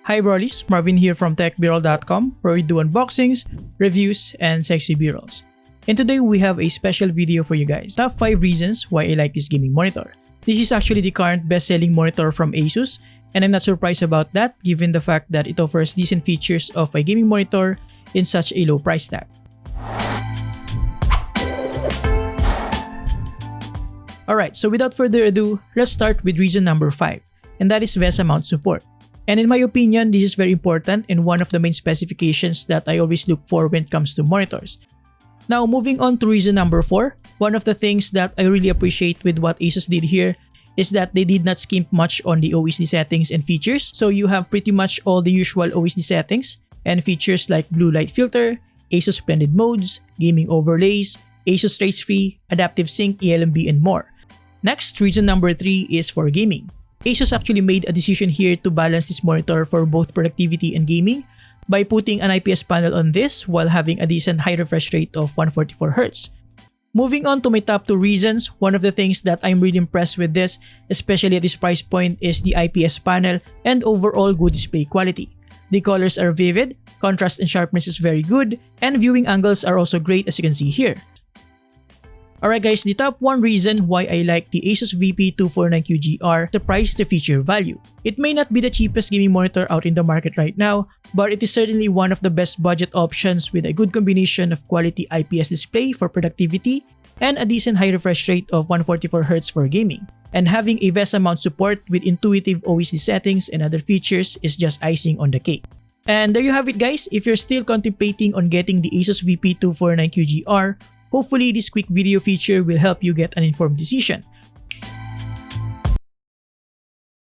Hi Brolies, Marvin here from techbirol.com, where we do unboxings, reviews, and sexy b-rolls. And today we have a special video for you guys. Top 5 reasons why I like this gaming monitor. This is actually the current best-selling monitor from ASUS, and I'm not surprised about that given the fact that it offers decent features of a gaming monitor in such a low price tag. Alright, so without further ado, let's start with reason number 5, and that is VESA mount support. And in my opinion, this is very important and one of the main specifications that I always look for when it comes to monitors. Now moving on to reason number 4, one of the things that I really appreciate with what ASUS did here is that they did not skimp much on the OSD settings and features. So you have pretty much all the usual OSD settings and features like blue light filter, ASUS blended modes, gaming overlays, ASUS trace free, adaptive sync, ELMB, and more. Next, reason number 3 is for gaming. ASUS actually made a decision here to balance this monitor for both productivity and gaming by putting an IPS panel on this while having a decent high refresh rate of 144Hz. Moving on to my top 2 reasons, one of the things that I'm really impressed with this, especially at this price point, is the IPS panel and overall good display quality. The colors are vivid, contrast and sharpness is very good, and viewing angles are also great as you can see here. Alright guys, the top 1 reason why I like the ASUS VP249QGR is the price to feature value. It may not be the cheapest gaming monitor out in the market right now, but it is certainly one of the best budget options with a good combination of quality IPS display for productivity and a decent high refresh rate of 144Hz for gaming. And having a VESA mount support with intuitive OSD settings and other features is just icing on the cake. And there you have it guys. If you're still contemplating on getting the ASUS VP249QGR, hopefully this quick video feature will help you get an informed decision.